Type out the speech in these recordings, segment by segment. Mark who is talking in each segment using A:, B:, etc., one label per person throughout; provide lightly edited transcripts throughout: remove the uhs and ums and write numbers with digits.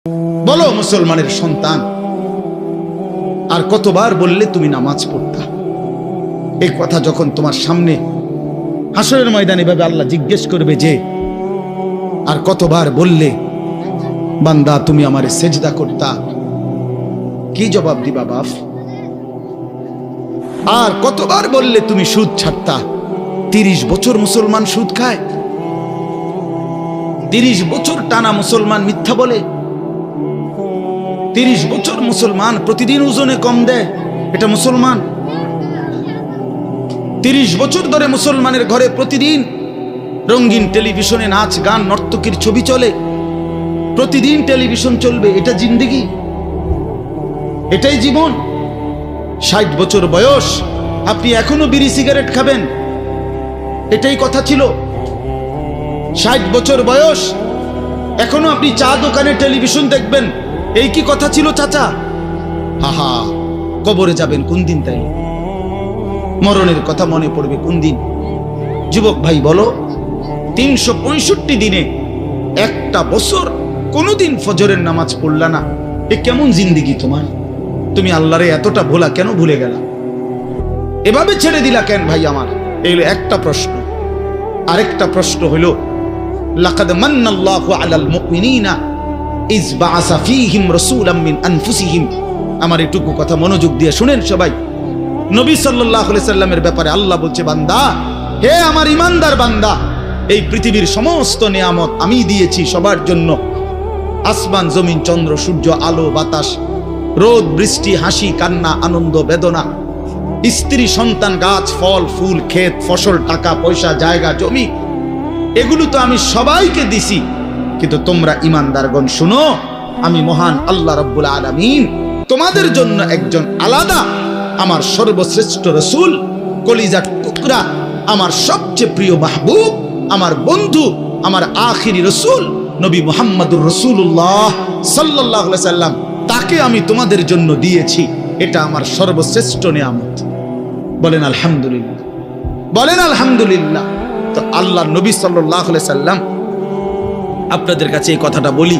A: বলো মুসলমানের সন্তান, আর কতবার বললে তুমি নামাজ পড়তা? এই কথা যখন তোমার সামনে হাসরের ময়দানে ভাবে আল্লাহ জিজ্ঞেস করবে যে আর কতবার বললে বান্দা তুমি আমারে সেজদা করতা, কি জবাব দিবা বাপ? আর কতবার বললে তুমি সুদ ছাড়তা? 30 বছর মুসলমান সুদ খায়, 30 বছর টানা মুসলমান মিথ্যা বলে, 30 বছর মুসলমান প্রতিদিন ওজনে কম দেয়, এটা মুসলমান? 30 বছর ধরে মুসলমানের ঘরে প্রতিদিন রঙিন টেলিভিশনে নাচ গান নর্তকীর ছবি চলে, প্রতিদিন টেলিভিশন চলবে, এটা জিন্দেগি? এটাই জীবন? 60 বছর বয়স আপনি এখনো বিড়ি সিগারেট খাবেন, এটাই কথা ছিল? 60 বছর বয়স এখনো আপনি চা দোকানে টেলিভিশন দেখবেন, এই কি কথা ছিল চাচা? হাহা, কবরে যাবেন কোন দিন? তাই মরণের কথা মনে পড়বে কোন দিন? যুবক ভাই বলো, 365 দিনে একটা বছর কোনোদিন ফজরের নামাজ পড়লা না, এ কেমন জিন্দেগি তোমার? তুমি আল্লাহরে এতটা ভোলা কেন ভুলে গেলা? এভাবে ছেড়ে দিলা কেন ভাই আমার? এই হলো একটা প্রশ্ন। আরেকটা প্রশ্ন হলো, লাকাদ মান্নাল্লাহু আলাল মুমিনিনা ইজ বাআসা ফীহিম রাসূলাম মিন আনফুসিহিম। আমার এটুকু কথা মনোযোগ দিয়ে শুনেন সবাই। নবী সাল্লাল্লাহু আলাইহি সাল্লামের ব্যাপারে আল্লাহ বলছে, বান্দা, হে আমার ইমানদার বান্দা, এই পৃথিবীর সমস্ত নিয়ামত আমি দিয়েছি সবার জন্য। আসমান জমিন চন্দ্র সূর্য আলো বাতাস, রোদ বৃষ্টি হাসি কান্না আনন্দ বেদনা, স্ত্রী সন্তান গাছ ফল ফুল ক্ষেত ফসল টাকা পয়সা জায়গা জমি, এগুলো তো আমি সবাইকে দিছি। কিন্তু তোমরা ইমানদারগণ শুনো, আমি মহান আল্লাহ রাব্বুল আলামিন তোমাদের জন্য একজন আলাদা আমার সর্বশ্রেষ্ঠ রাসূল, কলিজার টুকরা, আমার সবচেয়ে প্রিয় মাহবুব, আমার বন্ধু, আমার আখিরি রাসূল নবী মুহাম্মদুর রাসূলুল্লাহ সাল্লাল্লাহু আলাইহি সাল্লাম, তাকে আমি তোমাদের জন্য দিয়েছি। এটা আমার সর্বশ্রেষ্ঠ নিয়ামত। বলেন আলহামদুলিল্লাহ, বলেন আলহামদুলিল্লাহ। তো আল্লাহ নবী সাল্লাল্লাহু আলাইহি সাল্লাম, আপনাদের কাছে এই কথাটা বলি,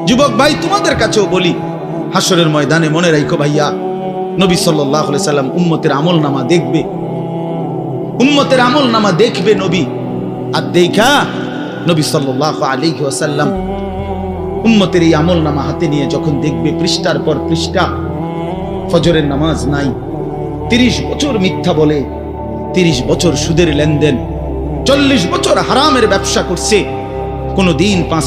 A: যুবক ভাই তোমাদের কাছেও বলি, হাসরের ময়দানে মনে রাখো ভাইয়া, নবী সাল্লাল্লাহু আলাইহি সাল্লাম উম্মতের আমলনামা দেখবে, উম্মতের আমলনামা দেখবে নবী। আর দেখা নবী সাল্লাল্লাহু আলাইহি ওয়াসাল্লাম উম্মতের এই আমলনামা হাতে নিয়ে যখন দেখবে পৃষ্ঠার পর পৃষ্ঠা ফজরের নামাজ নাই, 30 বছর মিথ্যা বলে, 30 বছর সুদের লেনদেন, 40 বছর হারামের ব্যবসা করছে, কোনদিন 5